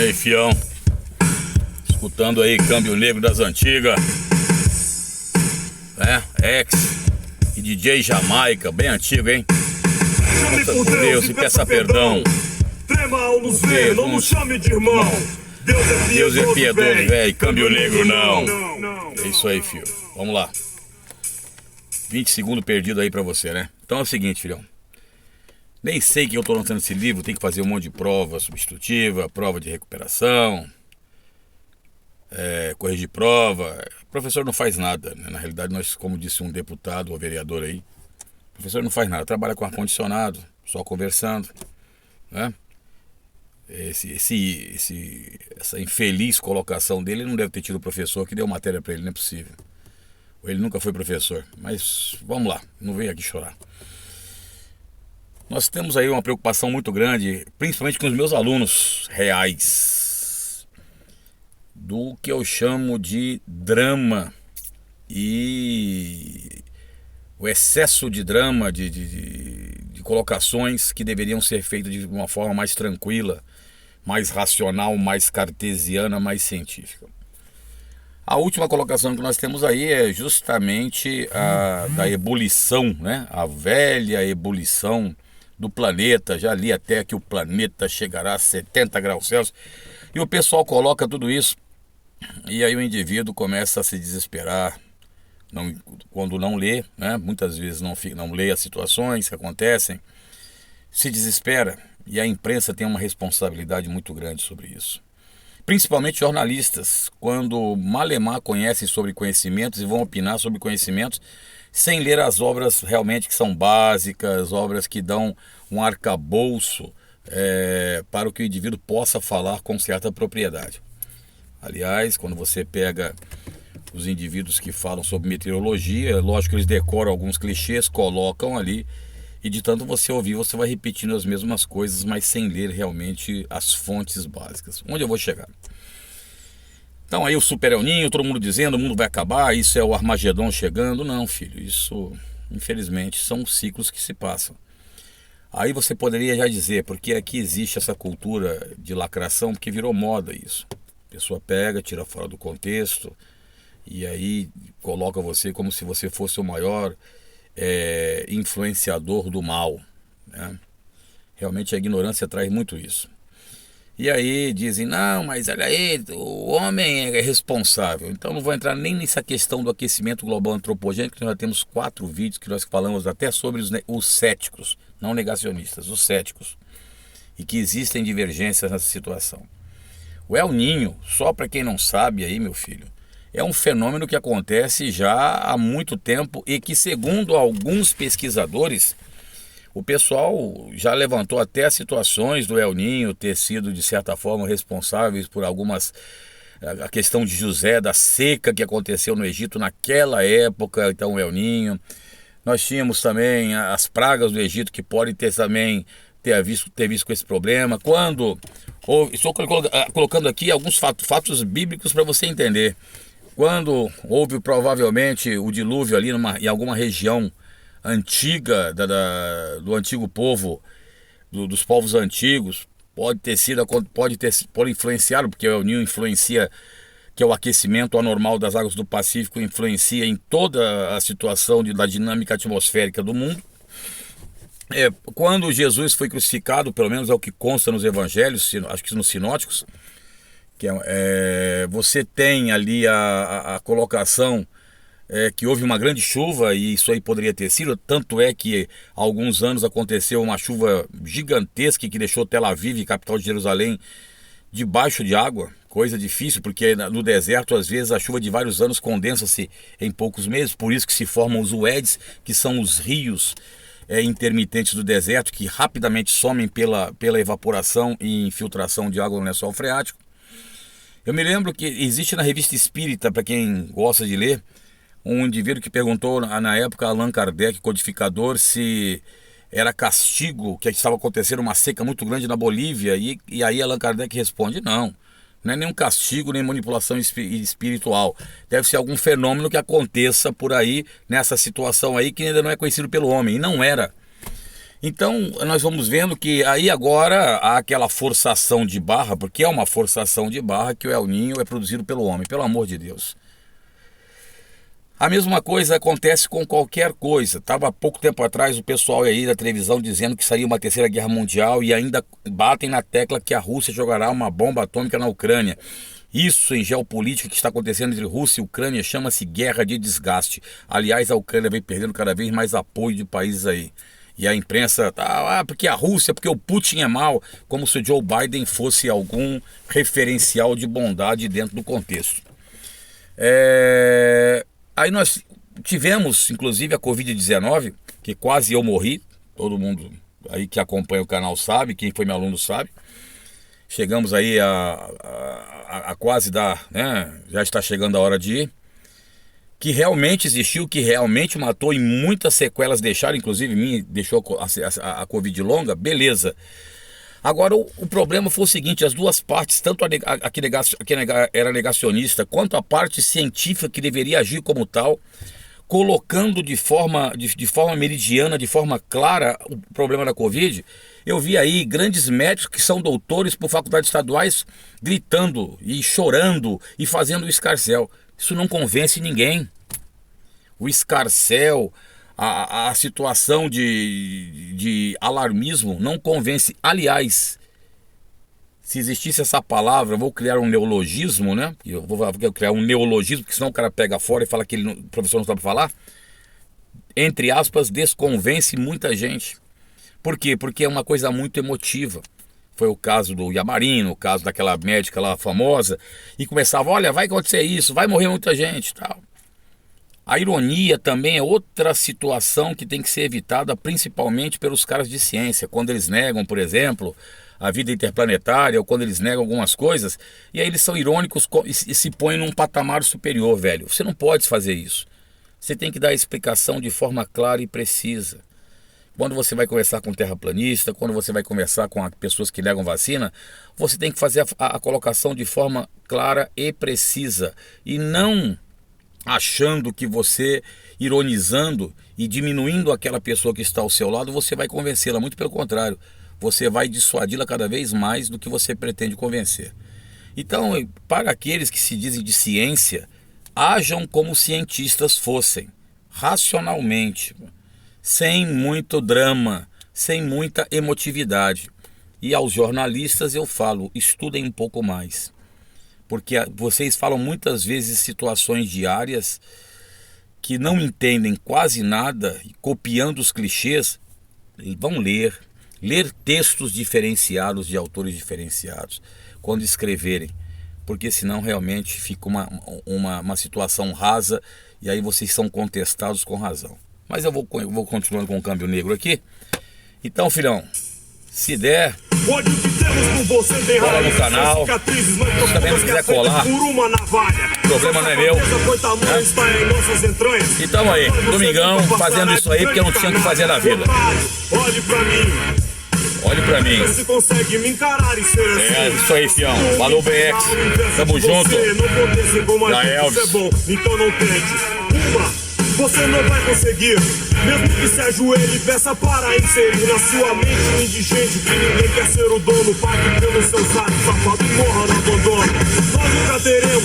aí, fião. Escutando aí Câmbio Negro das antigas. X e DJ Jamaica, bem antigo, hein? Nossa, por Deus, e peça perdão. Trema ao nos ver, não nos chame de irmão. Deus é piedoso, velho. Câmbio Negro não. É isso aí, filho. Vamos lá. 20 segundos perdido aí pra você, né? Então é o seguinte, filhão. Nem sei que eu tô lançando esse livro. Tem que fazer um monte de prova substitutiva, prova de recuperação, corrigir prova. O professor não faz nada, né? Na realidade, nós, como disse um deputado ou vereador aí, o professor não faz nada. Trabalha com ar-condicionado, só conversando, né? Essa infeliz colocação dele, ele não deve ter tido o professor que deu matéria para ele, não é possível. Ou ele nunca foi professor. Mas vamos lá, não venho aqui chorar. Nós temos aí uma preocupação muito grande, principalmente com os meus alunos reais, do que eu chamo de drama e o excesso de drama, de colocações que deveriam ser feitas de uma forma mais tranquila, mais racional, mais cartesiana, mais científica. A última colocação que nós temos aí é justamente a da ebulição, né? A velha ebulição do planeta. Já li até que o planeta chegará a 70 graus Celsius. E o pessoal coloca tudo isso e aí o indivíduo começa a se desesperar quando não lê, né? Muitas vezes não lê as situações que acontecem, se desespera. E a imprensa tem uma responsabilidade muito grande sobre isso. Principalmente jornalistas, quando malemar conhecem sobre conhecimentos e vão opinar sobre conhecimentos sem ler as obras realmente que são básicas, obras que dão um arcabouço para o que o indivíduo possa falar com certa propriedade. Aliás, quando você pega os indivíduos que falam sobre meteorologia, lógico que eles decoram alguns clichês, colocam ali, e de tanto você ouvir, você vai repetindo as mesmas coisas, mas sem ler realmente as fontes básicas. Onde eu vou chegar? Então aí o Super El Ninho, todo mundo dizendo, o mundo vai acabar, isso é o Armagedon chegando. Não, filho, isso, infelizmente, são ciclos que se passam. Aí você poderia já dizer, porque aqui existe essa cultura de lacração, porque virou moda isso. A pessoa pega, tira fora do contexto, e aí coloca você como se você fosse o maior influenciador do mal, né? Realmente a ignorância traz muito isso. E aí dizem, não, mas olha aí, o homem é responsável. Então não vou entrar nem nessa questão do aquecimento global antropogênico, que nós já temos 4 vídeos que nós falamos até sobre os céticos, não negacionistas, os céticos, e que existem divergências nessa situação. O El Ninho, só para quem não sabe aí, meu filho, é um fenômeno que acontece já há muito tempo e que, segundo alguns pesquisadores, o pessoal já levantou até as situações do El Ninho ter sido, de certa forma, responsáveis por algumas... A questão de José, da seca que aconteceu no Egito naquela época, então o El Ninho. Nós tínhamos também as pragas do Egito que podem também ter visto com esse problema. Estou colocando aqui alguns fatos bíblicos para você entender. Quando houve provavelmente o dilúvio ali em alguma região antiga do antigo povo, dos povos antigos, pode influenciar, porque o El Ninho influencia, que é o aquecimento anormal das águas do Pacífico, influencia em toda a situação da dinâmica atmosférica do mundo. Quando Jesus foi crucificado, pelo menos é o que consta nos evangelhos, acho que nos sinóticos, que você tem ali a colocação que houve uma grande chuva, e isso aí poderia ter sido, tanto é que há alguns anos aconteceu uma chuva gigantesca que deixou Tel Aviv, capital de Jerusalém, debaixo de água, coisa difícil, porque no deserto às vezes a chuva de vários anos condensa-se em poucos meses, por isso que se formam os uedes, que são os rios intermitentes do deserto, que rapidamente somem pela evaporação e infiltração de água no lençol freático. Eu me lembro que existe na Revista Espírita, para quem gosta de ler, um indivíduo que perguntou na época a Allan Kardec, codificador, se era castigo, que estava acontecendo uma seca muito grande na Bolívia, e aí Allan Kardec responde, não é nenhum castigo, nem manipulação espiritual, deve ser algum fenômeno que aconteça por aí, nessa situação aí, que ainda não é conhecido pelo homem, e não era. Então nós vamos vendo que aí agora há aquela forçação de barra, porque é uma forçação de barra que o El Niño é produzido pelo homem, pelo amor de Deus. A mesma coisa acontece com qualquer coisa. Estava há pouco tempo atrás o pessoal aí da televisão dizendo que seria uma terceira guerra mundial e ainda batem na tecla que a Rússia jogará uma bomba atômica na Ucrânia. Isso em geopolítica que está acontecendo entre Rússia e Ucrânia chama-se guerra de desgaste. Aliás, a Ucrânia vem perdendo cada vez mais apoio de países aí. E a imprensa tá, porque a Rússia, porque o Putin é mau, como se o Joe Biden fosse algum referencial de bondade dentro do contexto. Aí nós tivemos, inclusive, a Covid-19, que quase eu morri. Todo mundo aí que acompanha o canal sabe, quem foi meu aluno sabe. Chegamos aí a quase dar, né? Já está chegando a hora de ir. Que realmente existiu, que realmente matou e muitas sequelas deixaram, inclusive mim deixou a Covid longa, beleza. Agora o problema foi o seguinte, as duas partes, tanto a que era negacionista, quanto a parte científica que deveria agir como tal, colocando de forma meridiana, de forma clara o problema da Covid. Eu vi aí grandes médicos que são doutores por faculdades estaduais gritando e chorando e fazendo o escarcéu. Isso não convence ninguém. O escarcéu, a situação de alarmismo não convence. Aliás, se existisse essa palavra, eu vou criar um neologismo, né? Eu vou criar um neologismo, porque senão o cara pega fora e fala que o professor não sabe falar. Entre aspas, desconvence muita gente. Por quê? Porque é uma coisa muito emotiva. Foi o caso do Yamarino, o caso daquela médica lá famosa, e começava, olha, vai acontecer isso, vai morrer muita gente, tal. A ironia também é outra situação que tem que ser evitada, principalmente pelos caras de ciência, quando eles negam, por exemplo, a vida interplanetária, ou quando eles negam algumas coisas, e aí eles são irônicos e se põem num patamar superior, velho. Você não pode fazer isso. Você tem que dar a explicação de forma clara e precisa. Quando você vai conversar com terraplanista, quando você vai conversar com pessoas que negam vacina, você tem que fazer a colocação de forma clara e precisa. E não achando que você, ironizando e diminuindo aquela pessoa que está ao seu lado, você vai convencê-la. Muito pelo contrário, você vai dissuadi-la cada vez mais do que você pretende convencer. Então, para aqueles que se dizem de ciência, ajam como cientistas fossem, racionalmente, sem muito drama, sem muita emotividade. E aos jornalistas eu falo, estudem um pouco mais. Porque vocês falam muitas vezes situações diárias que não entendem quase nada, e copiando os clichês, vão ler textos diferenciados de autores diferenciados, quando escreverem. Porque senão realmente fica uma situação rasa e aí vocês são contestados com razão. Mas eu vou continuando com o câmbio negro aqui. Então, filhão, se der, cola no canal. Se também não quiser colar, o problema não é meu, né? E tamo aí, domingão, fazendo isso aí porque eu não tinha o que fazer na vida. Olhe pra mim. Você consegue me encarar e ser assim. É isso aí, fião. Valeu, BX. Tamo junto. Da Elvis. Então não tente. Você não vai conseguir. Mesmo que se ajoelhe e peça para inserir na sua mente um indigente que ninguém quer ser o dono. Pague pelos seus atos, safado, morra no abandono. Nós nunca teremos